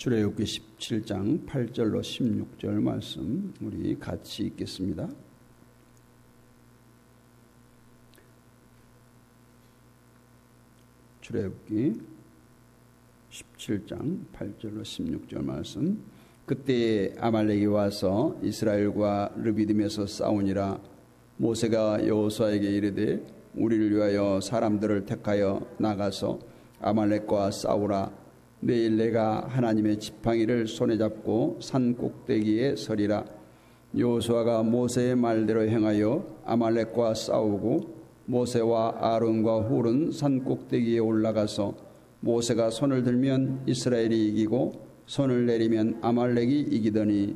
출애굽기 17장 8절로 16절 말씀 우리 같이 읽겠습니다. 출애굽기 17장 8절로 16절 말씀. 그때 아말렉이 와서 이스라엘과 르비딤에서 싸우니라. 모세가 여호수아에게 이르되 우리를 위하여 사람들을 택하여 나가서 아말렉과 싸우라. 내일 내가 하나님의 지팡이를 손에 잡고 산 꼭대기에 서리라. 여호수아가 모세의 말대로 행하여 아말렉과 싸우고 모세와 아론과 훌은 산 꼭대기에 올라가서 모세가 손을 들면 이스라엘이 이기고 손을 내리면 아말렉이 이기더니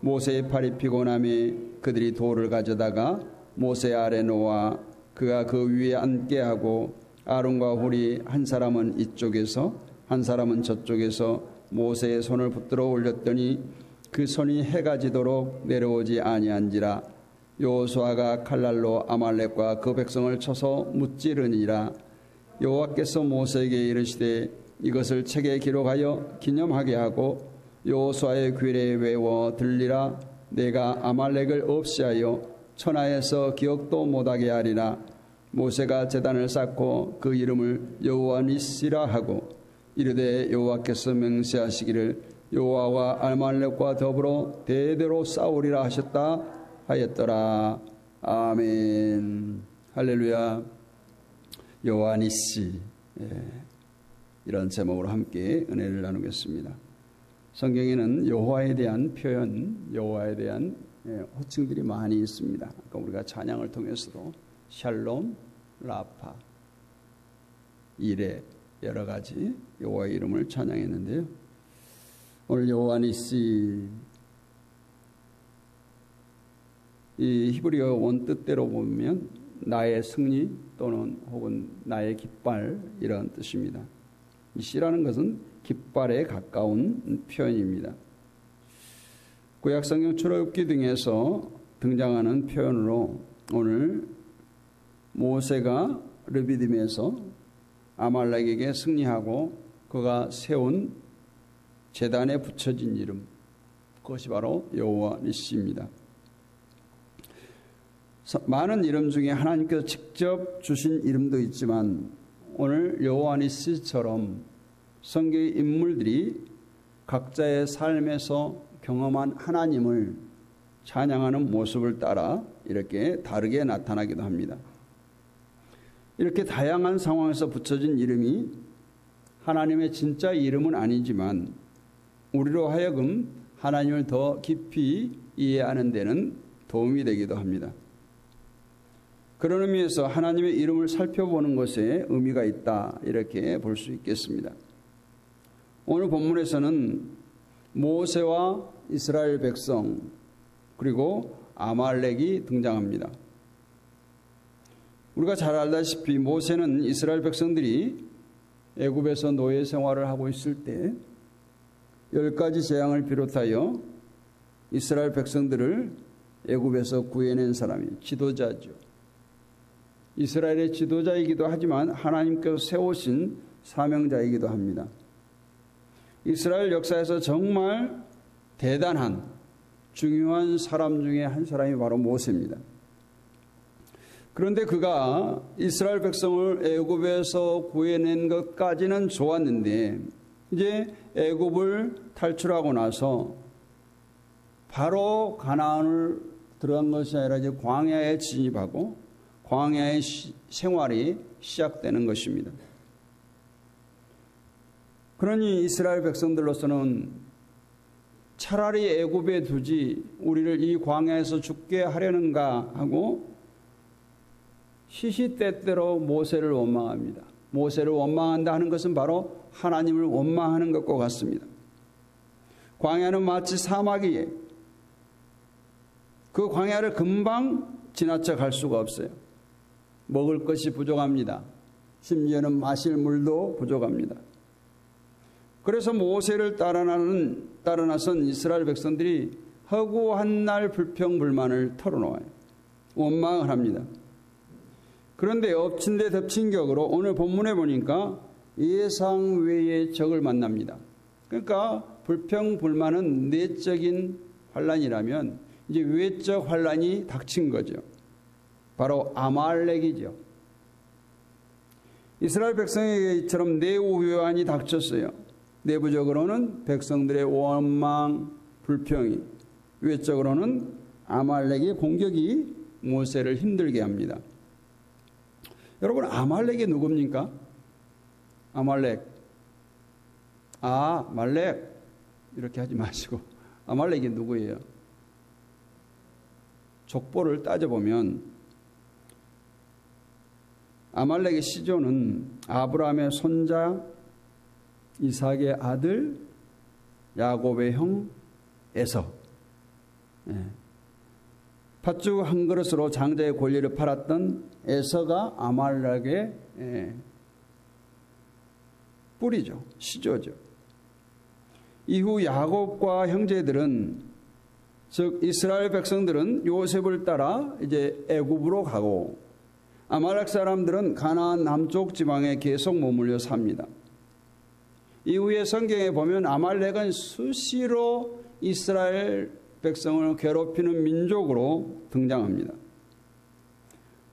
모세의 팔이 피곤함에 그들이 돌을 가져다가 모세 아래 놓아 그가 그 위에 앉게 하고 아론과 훌이 한 사람은 이쪽에서 한 사람은 저쪽에서 모세의 손을 붙들어 올렸더니 그 손이 해가 지도록 내려오지 아니한지라. 여호수아가 칼날로 아말렉과 그 백성을 쳐서 무찌르니라. 여호와께서 모세에게 이르시되 이것을 책에 기록하여 기념하게 하고 여호수아의 귀에 외워 들리라. 내가 아말렉을 없이하여 천하에서 기억도 못하게 하리라. 모세가 제단을 쌓고 그 이름을 여호와 니시라 하고 이르되 여호와께서 맹세하시기를 여호와와 아말렉과 더불어 대대로 싸우리라 하셨다 하였더라. 아멘. 할렐루야. 여호와 니시, 이런 제목으로 함께 은혜를 나누겠습니다. 성경에는 여호와에 대한 표현, 여호와에 대한 호칭들이 많이 있습니다. 그러니까 우리가 찬양을 통해서도 샬롬, 라파, 이레, 여러 가지 여호와의 이름을 찬양했는데요. 오늘 여호와 니시, 이 히브리어 원뜻대로 보면 나의 승리 또는 혹은 나의 깃발, 이런 뜻입니다. 니시라는 것은 깃발에 가까운 표현입니다. 구약성경 출애굽기 등에서 등장하는 표현으로 오늘 모세가 르비딤에서 아말렉에게 승리하고 그가 세운 제단에 붙여진 이름, 그것이 바로 여호와 니시입니다. 많은 이름 중에 하나님께서 직접 주신 이름도 있지만 오늘 여호와 니시처럼 성경의 인물들이 각자의 삶에서 경험한 하나님을 찬양하는 모습을 따라 이렇게 다르게 나타나기도 합니다. 이렇게 다양한 상황에서 붙여진 이름이 하나님의 진짜 이름은 아니지만 우리로 하여금 하나님을 더 깊이 이해하는 데는 도움이 되기도 합니다. 그런 의미에서 하나님의 이름을 살펴보는 것에 의미가 있다, 이렇게 볼 수 있겠습니다. 오늘 본문에서는 모세와 이스라엘 백성 그리고 아말렉이 등장합니다. 우리가 잘 알다시피 모세는 이스라엘 백성들이 애굽에서 노예 생활을 하고 있을 때 10가지 재앙을 비롯하여 이스라엘 백성들을 애굽에서 구해낸 사람이 지도자죠. 이스라엘의 지도자이기도 하지만 하나님께서 세우신 사명자이기도 합니다. 이스라엘 역사에서 정말 대단한 중요한 사람 중에 한 사람이 바로 모세입니다. 그런데 그가 이스라엘 백성을 애굽에서 구해낸 것까지는 좋았는데 이제 애굽을 탈출하고 나서 바로 가나안을 들어간 것이 아니라 이제 광야에 진입하고 광야의 생활이 시작되는 것입니다. 그러니 이스라엘 백성들로서는 차라리 애굽에 두지 우리를 이 광야에서 죽게 하려는가 하고 시시때때로 모세를 원망합니다. 모세를 원망한다 하는 것은 바로 하나님을 원망하는 것과 같습니다. 광야는 마치 사막이에요. 그 광야를 금방 지나쳐 갈 수가 없어요. 먹을 것이 부족합니다. 심지어는 마실 물도 부족합니다. 그래서 모세를 따라나선 이스라엘 백성들이 허구한 날 불평불만을 털어놓아요. 원망을 합니다. 그런데 엎친 데 덮친 격으로 오늘 본문에 보니까 예상 외의 적을 만납니다. 그러니까 불평불만은 내적인 환란이라면 이제 외적 환란이 닥친 거죠. 바로 아말렉이죠. 이스라엘 백성에게처럼 내후회환이 닥쳤어요. 내부적으로는 백성들의 원망, 불평이, 외적으로는 아말렉의 공격이 모세를 힘들게 합니다. 여러분, 아말렉이 누굽니까? 아말렉. 말렉. 이렇게 하지 마시고 아말렉이 누구예요? 족보를 따져보면 아말렉의 시조는 아브라함의 손자, 이삭의 아들, 야곱의 형 에서. 팥죽 한 그릇으로 장자의 권리를 팔았던 에서가 아말렉의 뿌리죠. 시조죠. 이후 야곱과 형제들은, 즉 이스라엘 백성들은 요셉을 따라 이제 애굽으로 가고 아말렉 사람들은 가나안 남쪽 지방에 계속 머물러 삽니다. 이후에 성경에 보면 아말렉은 수시로 이스라엘 백성을 괴롭히는 민족으로 등장합니다.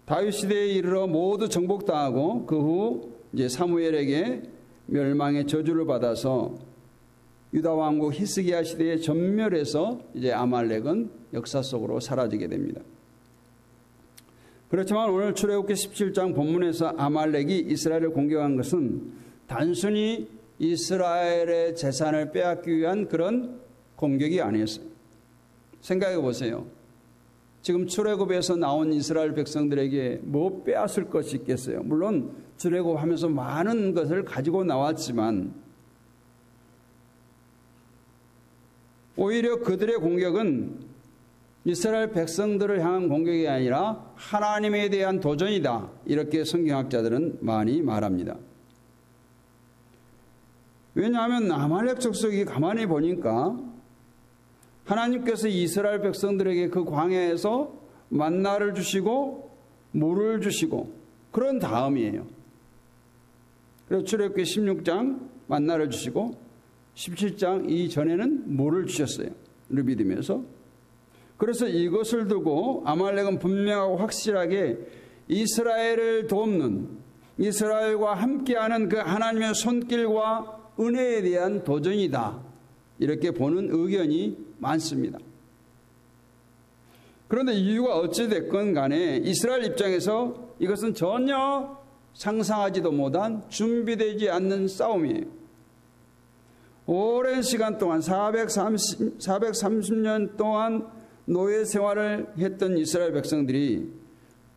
다윗 시대에 이르러 모두 정복당하고 그 후 이제 사무엘에게 멸망의 저주를 받아서 유다 왕국 히스기야 시대에 전멸해서 이제 아말렉은 역사 속으로 사라지게 됩니다. 그렇지만 오늘 출애굽기 17장 본문에서 아말렉이 이스라엘을 공격한 것은 단순히 이스라엘의 재산을 빼앗기 위한 그런 공격이 아니었어요. 생각해 보세요. 지금 출애굽에서 나온 이스라엘 백성들에게 뭐 빼앗을 것이 있겠어요? 물론 출애굽하면서 많은 것을 가지고 나왔지만 오히려 그들의 공격은 이스라엘 백성들을 향한 공격이 아니라 하나님에 대한 도전이다. 이렇게 성경학자들은 많이 말합니다. 왜냐하면 아말렉 족속이 가만히 보니까 하나님께서 이스라엘 백성들에게 그 광야에서 만나를 주시고 물을 주시고 그런 다음이에요. 그래서 출애굽기 16장 만나를 주시고 17장 이전에는 물을 주셨어요. 르비딤에서. 그래서 이것을 두고 아말렉은 분명하고 확실하게 이스라엘을 돕는, 이스라엘과 함께하는 그 하나님의 손길과 은혜에 대한 도전이다. 이렇게 보는 의견이 많습니다. 그런데 이유가 어찌됐건 간에 이스라엘 입장에서 이것은 전혀 상상하지도 못한 준비되지 않는 싸움이에요. 오랜 시간 동안 430년 동안 노예 생활을 했던 이스라엘 백성들이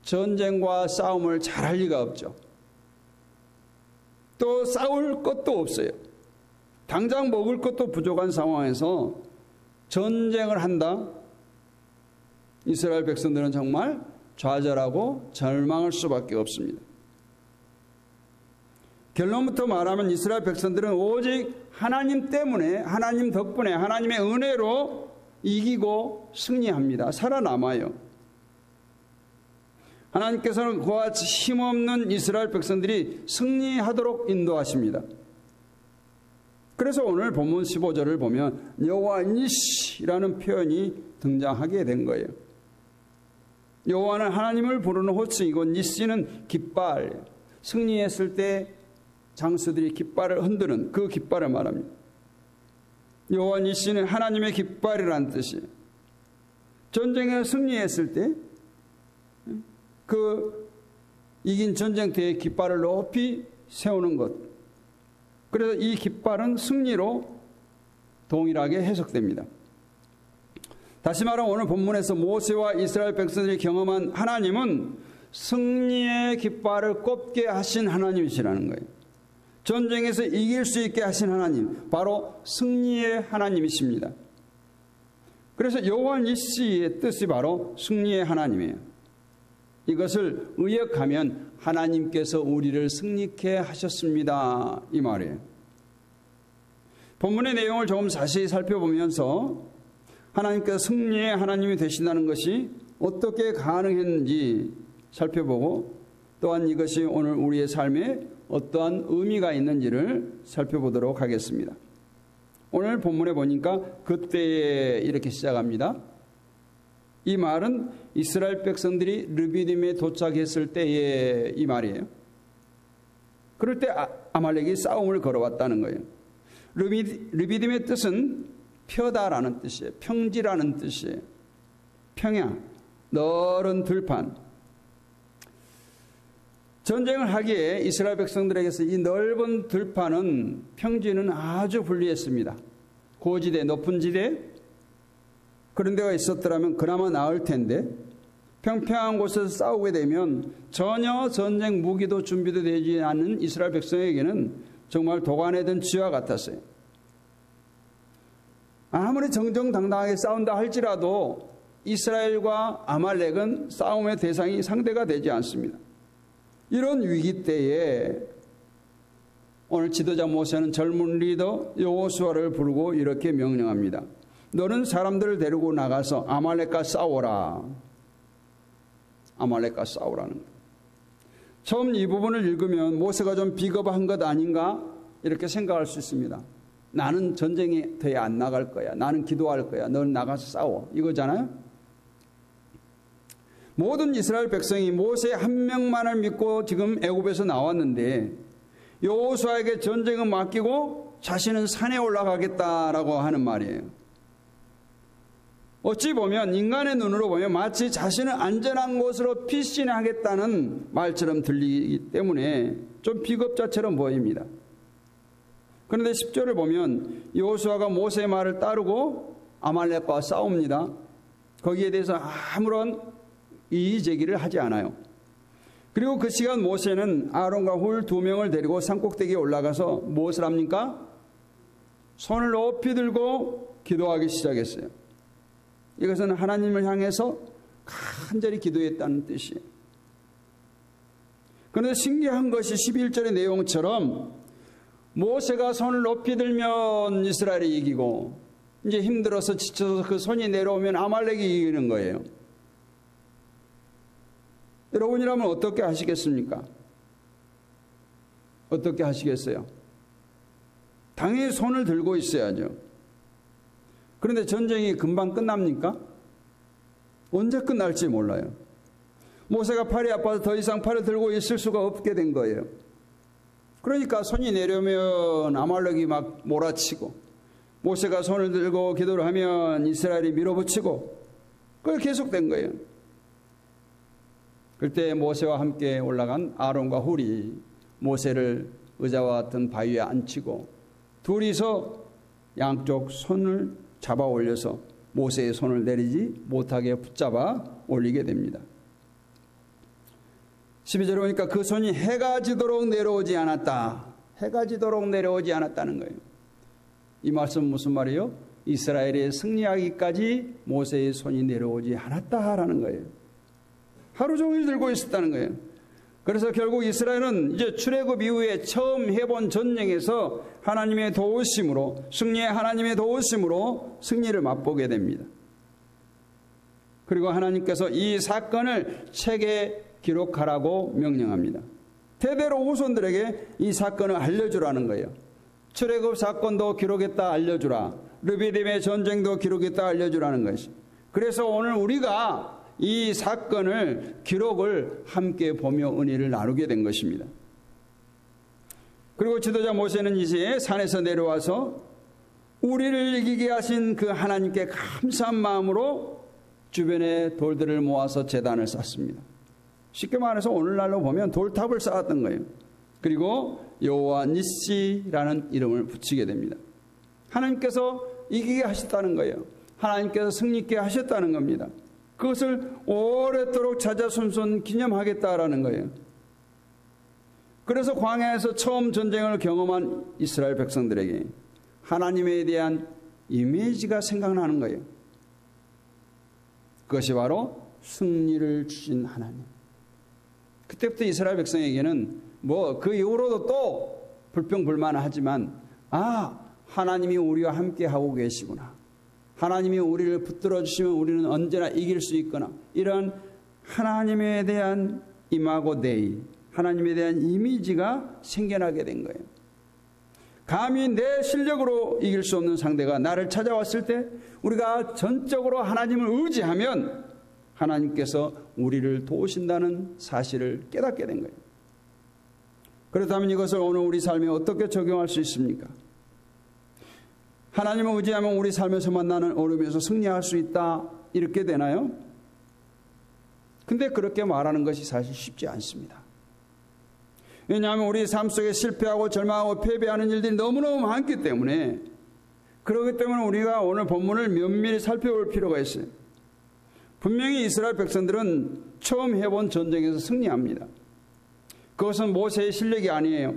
전쟁과 싸움을 잘할 리가 없죠. 또 싸울 것도 없어요. 당장 먹을 것도 부족한 상황에서 전쟁을 한다? 이스라엘 백성들은 정말 좌절하고 절망할 수밖에 없습니다. 결론부터 말하면 이스라엘 백성들은 오직 하나님 때문에, 하나님 덕분에, 하나님의 은혜로 이기고 승리합니다. 살아남아요. 하나님께서는 그와 같이 힘없는 이스라엘 백성들이 승리하도록 인도하십니다. 그래서 오늘 본문 15절을 보면 여호와 니시라는 표현이 등장하게 된 거예요. 여호와는 하나님을 부르는 호칭이고 니시는 깃발, 승리했을 때 장수들이 깃발을 흔드는 그 깃발을 말합니다. 여호와 니시는 하나님의 깃발이라는 뜻이에요. 전쟁에 승리했을 때 그 이긴 전쟁터의 깃발을 높이 세우는 것. 그래서 이 깃발은 승리로 동일하게 해석됩니다. 다시 말하면 오늘 본문에서 모세와 이스라엘 백성들이 경험한 하나님은 승리의 깃발을 꼽게 하신 하나님이시라는 거예요. 전쟁에서 이길 수 있게 하신 하나님, 바로 승리의 하나님이십니다. 그래서 여호와 니시의 뜻이 바로 승리의 하나님이에요. 이것을 의역하면 하나님께서 우리를 승리케 하셨습니다. 이 말이에요. 본문의 내용을 조금 자세히 살펴보면서 하나님께서 승리의 하나님이 되신다는 것이 어떻게 가능했는지 살펴보고 또한 이것이 오늘 우리의 삶에 어떠한 의미가 있는지를 살펴보도록 하겠습니다. 오늘 본문에 보니까 그때에 이렇게 시작합니다. 이 말은 이스라엘 백성들이 르비딤에 도착했을 때의 이 말이에요. 그럴 때 아말렉이 싸움을 걸어왔다는 거예요. 르비딤의 뜻은 펴다라는 뜻이에요. 평지라는 뜻이에요. 평야, 넓은 들판. 전쟁을 하기에 이스라엘 백성들에게서 이 넓은 들판은 평지는 아주 불리했습니다. 고지대, 높은 지대 그런 데가 있었더라면 그나마 나을 텐데 평평한 곳에서 싸우게 되면 전혀 전쟁 무기도 준비도 되지 않은 이스라엘 백성에게는 정말 도가내든 쥐와 같았어요. 아무리 정정당당하게 싸운다 할지라도 이스라엘과 아말렉은 싸움의 대상이 상대가 되지 않습니다. 이런 위기 때에 오늘 지도자 모세는 젊은 리더 여호수아를 부르고 이렇게 명령합니다. 너는 사람들을 데리고 나가서 아말렉과 싸워라. 아말렉과 싸우라는 거예요. 처음 이 부분을 읽으면 모세가 좀 비겁한 것 아닌가 이렇게 생각할 수 있습니다. 나는 전쟁에 더 안 나갈 거야. 나는 기도할 거야. 너는 나가서 싸워. 이거잖아요. 모든 이스라엘 백성이 모세 한 명만을 믿고 지금 애굽에서 나왔는데 여호수아에게 전쟁은 맡기고 자신은 산에 올라가겠다라고 하는 말이에요. 어찌 보면 인간의 눈으로 보면 마치 자신은 안전한 곳으로 피신하겠다는 말처럼 들리기 때문에 좀 비겁자처럼 보입니다. 그런데 10절을 보면 여호수아가 모세의 말을 따르고 아말렉과 싸웁니다. 거기에 대해서 아무런 이의 제기를 하지 않아요. 그리고 그 시간 모세는 아론과 훌 2명을 데리고 산꼭대기에 올라가서 무엇을 합니까? 손을 높이 들고 기도하기 시작했어요. 이것은 하나님을 향해서 간절히 기도했다는 뜻이에요. 그런데 신기한 것이 11절의 내용처럼 모세가 손을 높이 들면 이스라엘이 이기고 이제 힘들어서 지쳐서 그 손이 내려오면 아말렉이 이기는 거예요. 여러분이라면 어떻게 하시겠습니까? 어떻게 하시겠어요? 당연히 손을 들고 있어야죠. 그런데 전쟁이 금방 끝납니까? 언제 끝날지 몰라요. 모세가 팔이 아파서 더 이상 팔을 들고 있을 수가 없게 된 거예요. 그러니까 손이 내려오면 아말렉이 막 몰아치고 모세가 손을 들고 기도를 하면 이스라엘이 밀어붙이고 그게 계속된 거예요. 그때 모세와 함께 올라간 아론과 훌이 모세를 의자와 같은 바위에 앉히고 둘이서 양쪽 손을 잡아 올려서 모세의 손을 내리지 못하게 붙잡아 올리게 됩니다. 12절에 보니까 그 손이 해가 지도록 내려오지 않았다. 해가 지도록 내려오지 않았다는 거예요. 이 말씀은 무슨 말이에요? 이스라엘이 승리하기까지 모세의 손이 내려오지 않았다라는 거예요. 하루 종일 들고 있었다는 거예요. 그래서 결국 이스라엘은 이제 출애굽 이후에 처음 해본 전쟁에서 하나님의 도우심으로 승리의 하나님의 도우심으로 승리를 맛보게 됩니다. 그리고 하나님께서 이 사건을 책에 기록하라고 명령합니다. 대대로 후손들에게 이 사건을 알려주라는 거예요. 출애굽 사건도 기록했다 알려주라. 르비딤의 전쟁도 기록했다 알려주라는 것이. 그래서 오늘 우리가 이 사건을 기록을 함께 보며 은혜를 나누게 된 것입니다. 그리고 지도자 모세는 이제 산에서 내려와서 우리를 이기게 하신 그 하나님께 감사한 마음으로 주변에 돌들을 모아서 제단을 쌓습니다. 쉽게 말해서 오늘날로 보면 돌탑을 쌓았던 거예요. 그리고 여호와 니시라는 이름을 붙이게 됩니다. 하나님께서 이기게 하셨다는 거예요. 하나님께서 승리케 하셨다는 겁니다. 그것을 오랫도록 자자손손 기념하겠다라는 거예요. 그래서 광야에서 처음 전쟁을 경험한 이스라엘 백성들에게 하나님에 대한 이미지가 생각나는 거예요. 그것이 바로 승리를 주신 하나님. 그때부터 이스라엘 백성에게는 뭐 그 이후로도 또 불평불만하지만 하나님이 우리와 함께 하고 계시구나. 하나님이 우리를 붙들어 주시면 우리는 언제나 이길 수 있거나 이런 하나님에 대한 이마고 데이, 하나님에 대한 이미지가 생겨나게 된 거예요. 감히 내 실력으로 이길 수 없는 상대가 나를 찾아왔을 때 우리가 전적으로 하나님을 의지하면 하나님께서 우리를 도우신다는 사실을 깨닫게 된 거예요. 그렇다면 이것을 오늘 우리 삶에 어떻게 적용할 수 있습니까? 하나님을 의지하면 우리 삶에서 만나는 어려움에서 승리할 수 있다, 이렇게 되나요? 근데 그렇게 말하는 것이 사실 쉽지 않습니다. 왜냐하면 우리 삶 속에 실패하고 절망하고 패배하는 일들이 너무너무 많기 때문에, 그렇기 때문에 우리가 오늘 본문을 면밀히 살펴볼 필요가 있어요. 분명히 이스라엘 백성들은 처음 해본 전쟁에서 승리합니다. 그것은 모세의 실력이 아니에요.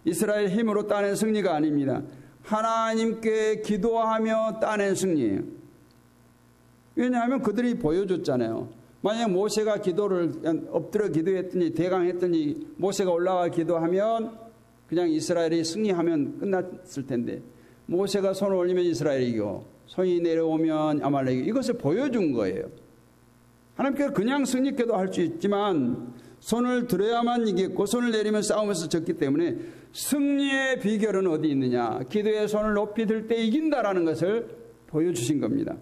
이스라엘 힘으로 따낸 승리가 아닙니다. 하나님께 기도하며 따낸 승리예요. 왜냐하면 그들이 보여줬잖아요. 만약 모세가 기도를 엎드려 기도했더니 대강했더니 모세가 올라가 기도하면 그냥 이스라엘이 승리하면 끝났을 텐데, 모세가 손을 올리면 이스라엘이 이기고 손이 내려오면 아말렉이 이기고, 이것을 보여준 거예요. 하나님께서 그냥 승리기도 할 수 있지만 손을 들어야만 이겼고 손을 내리면 싸움에서 졌기 때문에 승리의 비결은 어디 있느냐? 기도에 손을 높이 들 때 이긴다라는 것을 보여주신 겁니다.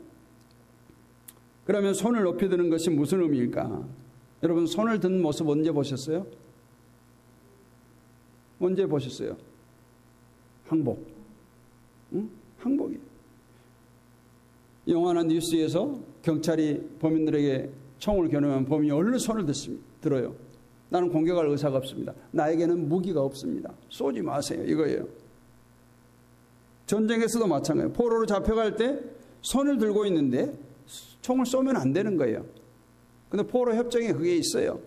그러면 손을 높이 드는 것이 무슨 의미일까? 여러분, 손을 든 모습 언제 보셨어요? 언제 보셨어요? 항복. 응? 항복이에요. 영화나 뉴스에서 경찰이 범인들에게 총을 겨누면 범인이 얼른 손을 들어요. 나는 공격할 의사가 없습니다. 나에게는 무기가 없습니다. 쏘지 마세요. 이거예요. 전쟁에서도 마찬가지예요. 포로로 잡혀갈 때 손을 들고 있는데 총을 쏘면 안 되는 거예요. 근데 포로 협정에 그게 있어요.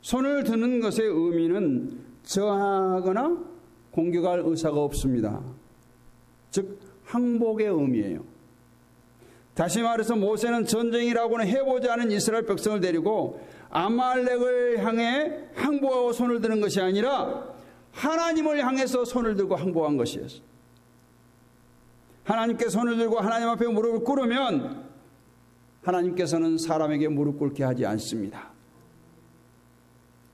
손을 드는 것의 의미는 저항하거나 공격할 의사가 없습니다. 즉 항복의 의미예요. 다시 말해서 모세는 전쟁이라고는 해보지 않은 이스라엘 백성을 데리고 아말렉을 향해 항복하고 손을 드는 것이 아니라 하나님을 향해서 손을 들고 항복한 것이었어요. 하나님께 손을 들고 하나님 앞에 무릎을 꿇으면 하나님께서는 사람에게 무릎 꿇게 하지 않습니다.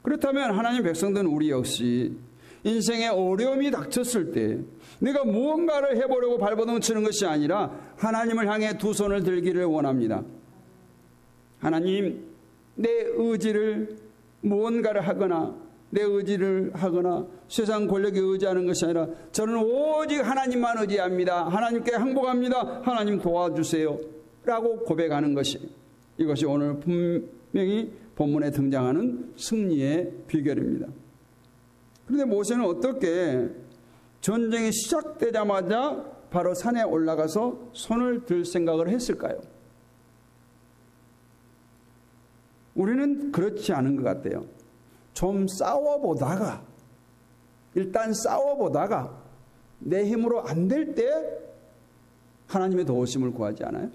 그렇다면 하나님 백성들은 우리 역시 인생에 어려움이 닥쳤을 때 내가 무언가를 해보려고 발버둥 치는 것이 아니라 하나님을 향해 두 손을 들기를 원합니다. 하나님, 내 의지를 무언가를 하거나 내 의지를 하거나 세상 권력에 의지하는 것이 아니라 저는 오직 하나님만 의지합니다. 하나님께 항복합니다. 하나님 도와주세요. 라고 고백하는 것이, 이것이 오늘 분명히 본문에 등장하는 승리의 비결입니다. 그런데 모세는 어떻게 전쟁이 시작되자마자 바로 산에 올라가서 손을 들 생각을 했을까요? 우리는 그렇지 않은 것 같아요. 좀 싸워보다가, 일단 싸워보다가 내 힘으로 안 될 때 하나님의 도우심을 구하지 않아요?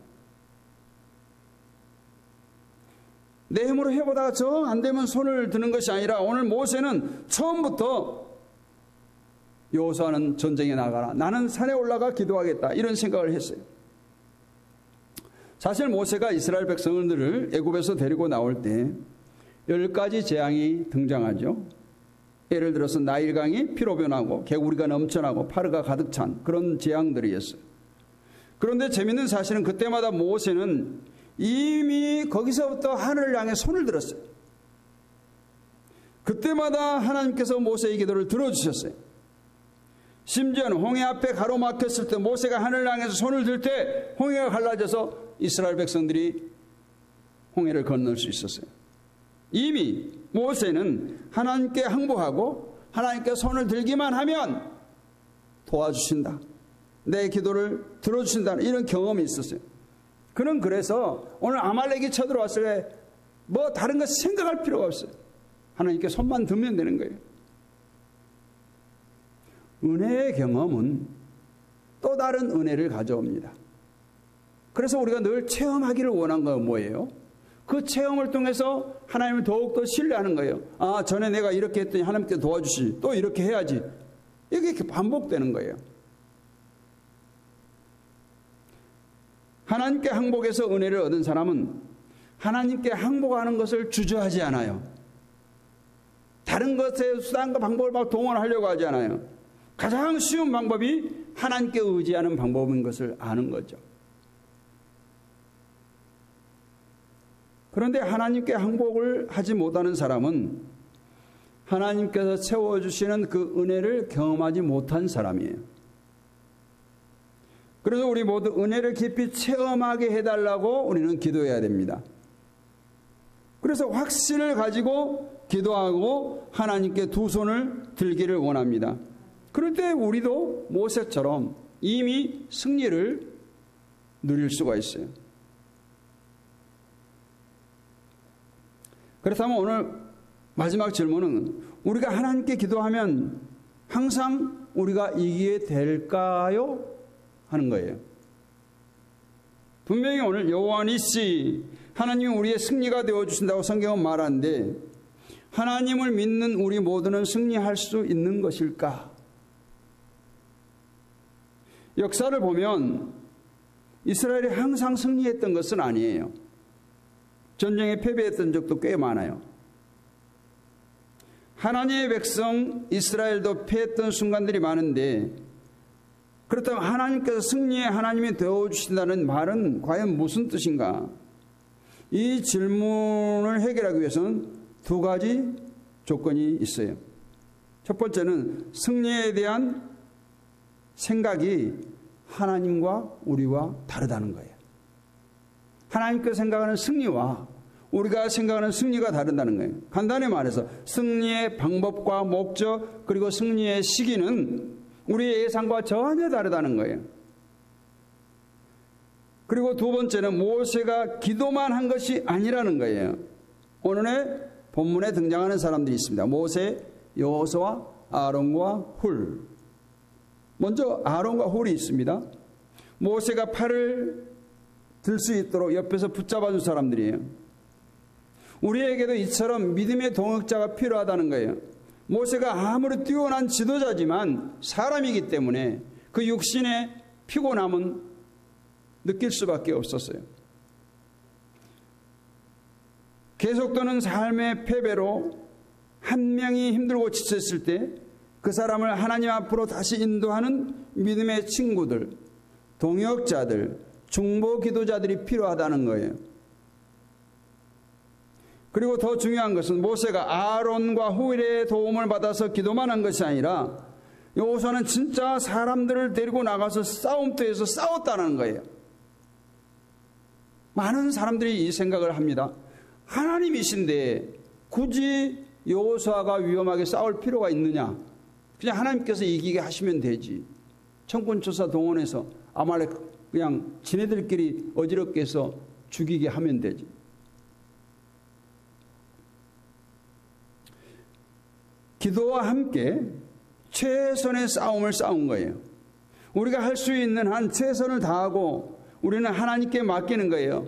내 힘으로 해보다가 정 안 되면 손을 드는 것이 아니라 오늘 모세는 처음부터 여호수아는 전쟁에 나가라, 나는 산에 올라가 기도하겠다, 이런 생각을 했어요. 사실 모세가 이스라엘 백성들을 애굽에서 데리고 나올 때 10가지 재앙이 등장하죠. 예를 들어서 나일강이 피로 변하고 개구리가 넘쳐나고 파르가 가득 찬 그런 재앙들이었어요. 그런데 재밌는 사실은 그때마다 모세는 이미 거기서부터 하늘을 향해 손을 들었어요. 그때마다 하나님께서 모세의 기도를 들어주셨어요. 심지어는 홍해 앞에 가로막혔을 때 모세가 하늘을 향해서 손을 들 때 홍해가 갈라져서 이스라엘 백성들이 홍해를 건널 수 있었어요. 이미 모세는 하나님께 항복하고 하나님께 손을 들기만 하면 도와주신다, 내 기도를 들어주신다는 이런 경험이 있었어요. 그는 그래서 오늘 아말렉이 쳐들어왔을 때 뭐 다른 거 생각할 필요가 없어요. 하나님께 손만 들면 되는 거예요. 은혜의 경험은 또 다른 은혜를 가져옵니다. 그래서 우리가 늘 체험하기를 원한 건 뭐예요? 그 체험을 통해서 하나님을 더욱더 신뢰하는 거예요. 아, 전에 내가 이렇게 했더니 하나님께 도와주시, 또 이렇게 해야지. 이게 이렇게 반복되는 거예요. 하나님께 항복해서 은혜를 얻은 사람은 하나님께 항복하는 것을 주저하지 않아요. 다른 것의 수단과 방법을 막 동원하려고 하지 않아요. 가장 쉬운 방법이 하나님께 의지하는 방법인 것을 아는 거죠. 그런데 하나님께 항복을 하지 못하는 사람은 하나님께서 채워주시는 그 은혜를 경험하지 못한 사람이에요. 그래서 우리 모두 은혜를 깊이 체험하게 해달라고 우리는 기도해야 됩니다. 그래서 확신을 가지고 기도하고 하나님께 두 손을 들기를 원합니다. 그럴 때 우리도 모세처럼 이미 승리를 누릴 수가 있어요. 그렇다면 오늘 마지막 질문은 우리가 하나님께 기도하면 항상 우리가 이기게 될까요? 하는 거예요. 분명히 오늘 여호와 니시 하나님이 우리의 승리가 되어주신다고 성경은 말하는데 하나님을 믿는 우리 모두는 승리할 수 있는 것일까? 역사를 보면 이스라엘이 항상 승리했던 것은 아니에요. 전쟁에 패배했던 적도 꽤 많아요. 하나님의 백성 이스라엘도 패했던 순간들이 많은데 그렇다면 하나님께서 승리의 하나님이 되어주신다는 말은 과연 무슨 뜻인가? 이 질문을 해결하기 위해서는 두 가지 조건이 있어요. 첫 번째는 승리에 대한 생각이 하나님과 우리와 다르다는 거예요. 하나님께서 생각하는 승리와 우리가 생각하는 승리가 다르다는 거예요. 간단히 말해서 승리의 방법과 목적 그리고 승리의 시기는 우리의 예상과 전혀 다르다는 거예요. 그리고 두 번째는 모세가 기도만 한 것이 아니라는 거예요. 오늘의 본문에 등장하는 사람들이 있습니다. 모세, 여호수아, 아론과 훌. 먼저 아론과 훌이 있습니다. 모세가 팔을 들 수 있도록 옆에서 붙잡아준 사람들이에요. 우리에게도 이처럼 믿음의 동역자가 필요하다는 거예요. 모세가 아무리 뛰어난 지도자지만 사람이기 때문에 그 육신의 피곤함은 느낄 수밖에 없었어요. 계속되는 삶의 패배로 한 명이 힘들고 지쳤을 때 그 사람을 하나님 앞으로 다시 인도하는 믿음의 친구들, 동역자들, 중보 기도자들이 필요하다는 거예요. 그리고 더 중요한 것은 모세가 아론과 훌의 도움을 받아서 기도만 한 것이 아니라 여호수아는 진짜 사람들을 데리고 나가서 싸움터에서 싸웠다는 거예요. 많은 사람들이 이 생각을 합니다. 하나님이신데 굳이 여호수아가 위험하게 싸울 필요가 있느냐? 그냥 하나님께서 이기게 하시면 되지. 청군초사 동원해서 아말렉 그냥 지네들끼리 어지럽게 해서 죽이게 하면 되지. 기도와 함께 최선의 싸움을 싸운 거예요. 우리가 할 수 있는 한 최선을 다하고 우리는 하나님께 맡기는 거예요.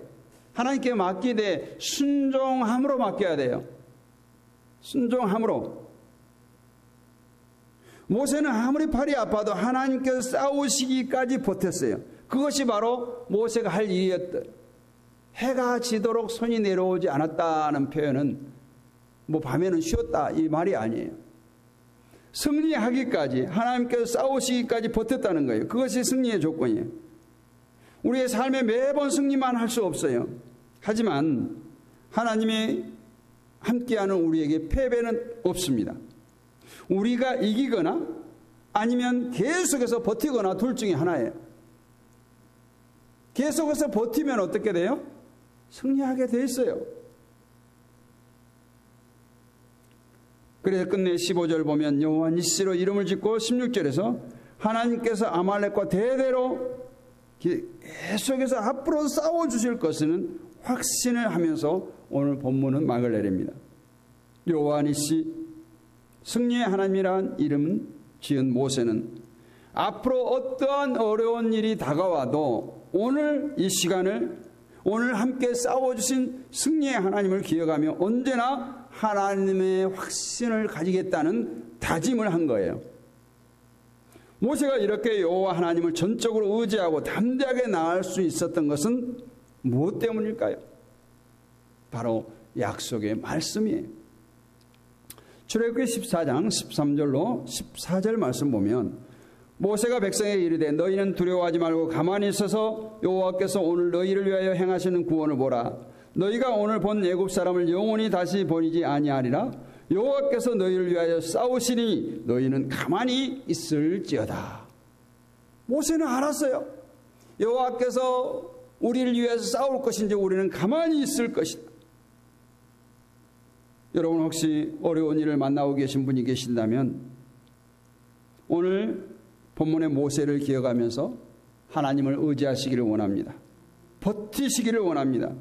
하나님께 맡기되 순종함으로 맡겨야 돼요. 순종함으로. 모세는 아무리 팔이 아파도 하나님께서 싸우시기까지 버텼어요. 그것이 바로 모세가 할 일이었다. 해가 지도록 손이 내려오지 않았다는 표현은 뭐 밤에는 쉬었다 이 말이 아니에요. 승리하기까지 하나님께서 싸우시기까지 버텼다는 거예요. 그것이 승리의 조건이에요. 우리의 삶에 매번 승리만 할 수 없어요. 하지만 하나님이 함께하는 우리에게 패배는 없습니다. 우리가 이기거나 아니면 계속해서 버티거나 둘 중에 하나예요. 계속해서 버티면 어떻게 돼요? 승리하게 돼 있어요. 그래서 끝내 15절 보면 여호와 니시로 이름을 짓고 16절에서 하나님께서 아말렉과 대대로 계속해서 앞으로 싸워주실 것은 확신을 하면서 오늘 본문은 막을 내립니다. 여호와 니시 승리의 하나님이란 이름은 지은 모세는 앞으로 어떠한 어려운 일이 다가와도 오늘 이 시간을 오늘 함께 싸워주신 승리의 하나님을 기억하며 언제나 하나님의 확신을 가지겠다는 다짐을 한 거예요. 모세가 이렇게 여호와 하나님을 전적으로 의지하고 담대하게 나아갈 수 있었던 것은 무엇 때문일까요? 바로 약속의 말씀이에요. 출애굽기 14장 13절로 14절 말씀 보면 모세가 백성에게 이르되 너희는 두려워하지 말고 가만히 있어서 여호와께서 오늘 너희를 위하여 행하시는 구원을 보라. 너희가 오늘 본 애굽 사람을 영원히 다시 버리지 아니하리라. 여호와께서 너희를 위하여 싸우시니 너희는 가만히 있을지어다. 모세는 알았어요. 여호와께서 우리를 위해서 싸울 것인지 우리는 가만히 있을 것이다. 여러분 혹시 어려운 일을 만나고 계신 분이 계신다면 오늘 본문의 모세를 기억하면서 하나님을 의지하시기를 원합니다. 버티시기를 원합니다.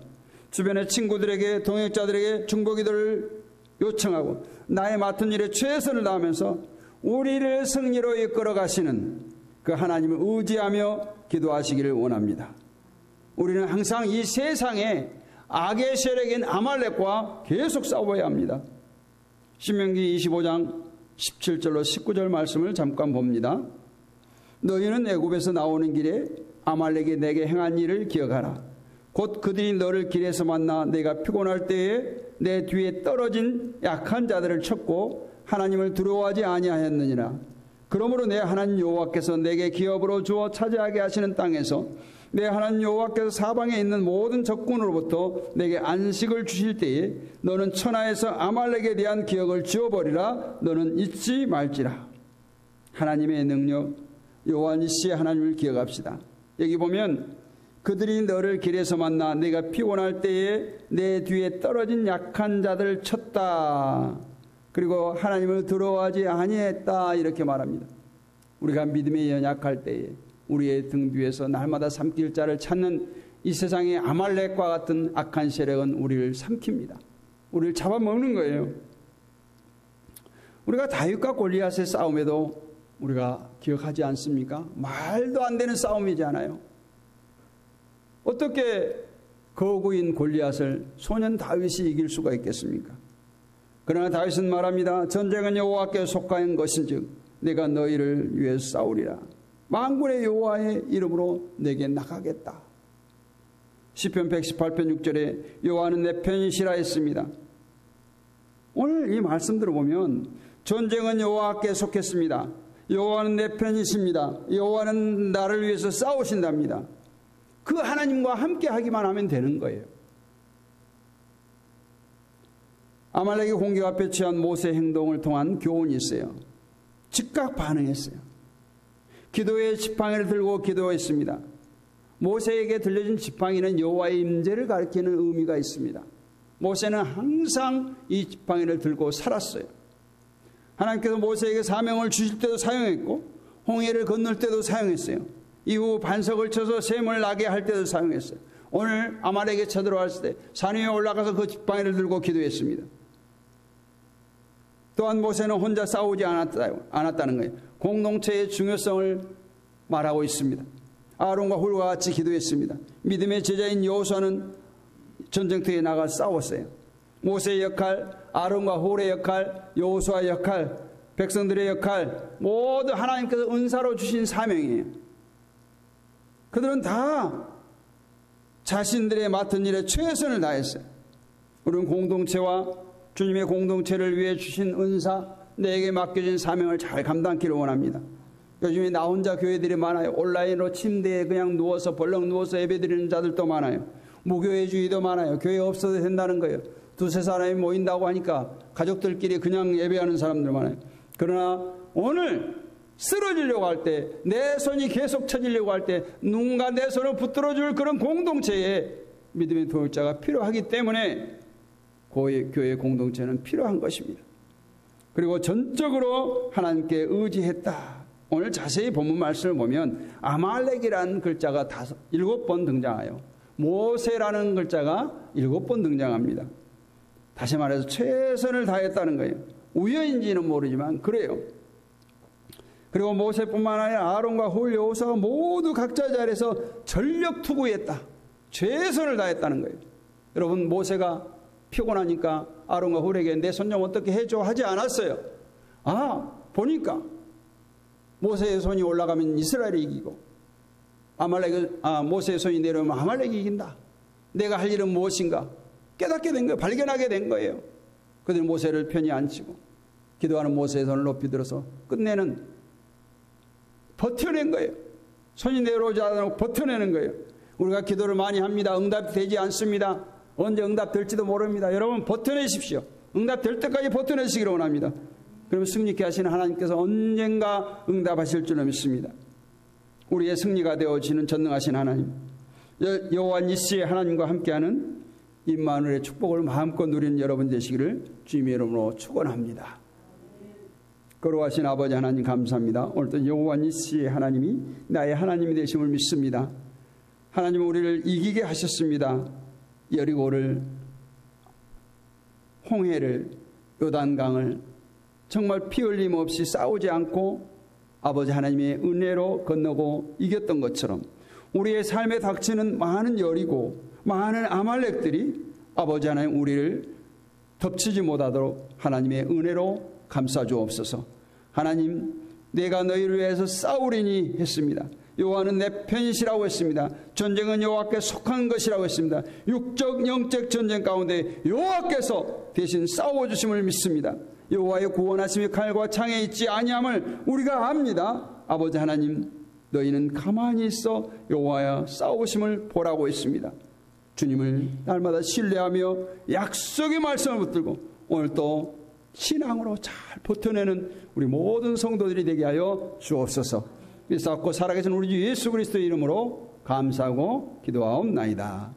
주변의 친구들에게 동역자들에게 중보기도를 요청하고 나의 맡은 일에 최선을 다하면서 우리를 승리로 이끌어 가시는 그 하나님을 의지하며 기도하시기를 원합니다. 우리는 항상 이 세상에 악의 세력인 아말렉과 계속 싸워야 합니다. 신명기 25장 17절로 19절 말씀을 잠깐 봅니다. 너희는 애굽에서 나오는 길에 아말렉이 내게 행한 일을 기억하라. 곧 그들이 너를 길에서 만나 내가 피곤할 때에 내 뒤에 떨어진 약한 자들을 쳤고 하나님을 두려워하지 아니하였느니라. 그러므로 내 하나님 여호와께서 내게 기업으로 주어 차지하게 하시는 땅에서 내 하나님 여호와께서 사방에 있는 모든 적군으로부터 내게 안식을 주실 때에 너는 천하에서 아말렉에 대한 기억을 지워버리라. 너는 잊지 말지라. 하나님의 능력 여호와 니시의 하나님을 기억합시다. 여기 보면 그들이 너를 길에서 만나 내가 피곤할 때에 내 뒤에 떨어진 약한 자들을 쳤다. 그리고 하나님을 두려워하지 아니했다. 이렇게 말합니다. 우리가 믿음에 연약할 때에 우리의 등 뒤에서 날마다 삼킬 자를 찾는 이 세상의 아말렉과 같은 악한 세력은 우리를 삼킵니다. 우리를 잡아먹는 거예요. 우리가 다윗과 골리앗의 싸움에도 우리가 기억하지 않습니까? 말도 안 되는 싸움이잖아요. 어떻게 거구인 골리앗을 소년 다윗이 이길 수가 있겠습니까? 그러나 다윗은 말합니다. 전쟁은 여호와께 속한 것인즉 내가 너희를 위해 싸우리라. 만군의 여호와의 이름으로 내게 나가겠다. 시편 118편 6절에 여호와는 내 편이시라 했습니다. 오늘 이 말씀들을 보면 전쟁은 여호와께 속했습니다. 여호와는 내 편이십니다. 여호와는 나를 위해서 싸우신답니다. 그 하나님과 함께 하기만 하면 되는 거예요. 아말렉의 공격 앞에 취한 모세의 행동을 통한 교훈이 있어요. 즉각 반응했어요. 기도의 지팡이를 들고 기도했습니다. 모세에게 들려진 지팡이는 여호와의 임재를 가리키는 의미가 있습니다. 모세는 항상 이 지팡이를 들고 살았어요. 하나님께서 모세에게 사명을 주실 때도 사용했고 홍해를 건널 때도 사용했어요. 이후 반석을 쳐서 샘을 나게 할 때도 사용했어요. 오늘 아말렉에 쳐들어왔을 때 산 위에 올라가서 그 지팡이를 들고 기도했습니다. 또한 모세는 혼자 싸우지 않았다는 거예요. 공동체의 중요성을 말하고 있습니다. 아론과 훌과 같이 기도했습니다. 믿음의 제자인 여호수아는 전쟁터에 나가 싸웠어요. 모세의 역할, 아론과 훌의 역할, 여호수아의 역할, 백성들의 역할 모두 하나님께서 은사로 주신 사명이에요. 그들은 다 자신들의 맡은 일에 최선을 다했어요. 우리는 공동체와 주님의 공동체를 위해 주신 은사, 내게 맡겨진 사명을 잘 감당하기를 원합니다. 요즘에 나 혼자 교회들이 많아요. 온라인으로 침대에 그냥 누워서 벌렁 누워서 예배드리는 자들도 많아요. 무교회주의도 많아요. 교회 없어도 된다는 거예요. 두세 사람이 모인다고 하니까 가족들끼리 그냥 예배하는 사람들 많아요. 그러나 오늘 쓰러지려고 할 때, 내 손이 계속 쳐지려고 할 때 누군가 내 손을 붙들어줄 그런 공동체에 믿음의 동역자가 필요하기 때문에 교회 공동체는 필요한 것입니다. 그리고 전적으로 하나님께 의지했다. 오늘 자세히 본문 말씀을 보면 아말렉이라는 글자가 7번 등장해요. 모세라는 글자가 7번 등장합니다. 다시 말해서 최선을 다했다는 거예요. 우연인지는 모르지만 그래요. 그리고 모세뿐만 아니라 아론과 훌, 여호수아가 모두 각자 자리에서 전력 투구했다. 최선을 다했다는 거예요. 여러분, 모세가 피곤하니까 아론과 훌에게 내 손 좀 어떻게 해줘 하지 않았어요. 보니까 모세의 손이 올라가면 이스라엘이 이기고 모세의 손이 내려오면 아말렉이 이긴다. 내가 할 일은 무엇인가 깨닫게 된 거예요. 발견하게 된 거예요. 그들은 모세를 편히 안 치고 기도하는 모세의 손을 높이 들어서 끝내는 버텨낸 거예요. 손이 내려오지 않고 버텨내는 거예요. 우리가 기도를 많이 합니다. 응답이 되지 않습니다. 언제 응답될지도 모릅니다. 여러분 버텨내십시오. 응답될 때까지 버텨내시기를 원합니다. 그러면 승리케 하시는 하나님께서 언젠가 응답하실 줄로 믿습니다. 우리의 승리가 되어지는 전능하신 하나님, 여호와 니시의 하나님과 함께하는 임마누엘의 축복을 마음껏 누리는 여러분 되시기를 주님의 이름으로 축원합니다. 거룩하신 아버지 하나님 감사합니다. 오늘도 여호와 니시의 하나님이 나의 하나님이 되심을 믿습니다. 하나님은 우리를 이기게 하셨습니다. 여리고를, 홍해를, 요단강을 정말 피 흘림 없이 싸우지 않고 아버지 하나님의 은혜로 건너고 이겼던 것처럼 우리의 삶에 닥치는 많은 여리고 많은 아말렉들이 아버지 하나님 우리를 덮치지 못하도록 하나님의 은혜로 감싸 주옵소서. 하나님, 내가 너희를 위해서 싸우리니 했습니다. 여호와는 내 편이시라고 했습니다. 전쟁은 여호와께 속한 것이라고 했습니다. 육적 영적 전쟁 가운데 여호와께서 대신 싸워주심을 믿습니다. 여호와의 구원하심이 칼과 창에 있지 아니함을 우리가 압니다. 아버지 하나님, 너희는 가만히 있어 여호와여 싸우심을 보라고 했습니다. 주님을 날마다 신뢰하며 약속의 말씀을 붙들고 오늘 또 신앙으로 잘 버텨내는 우리 모든 성도들이 되게 하여 주옵소서. 그래서 살아계신 우리 주 예수 그리스도의 이름으로 감사하고 기도하옵나이다.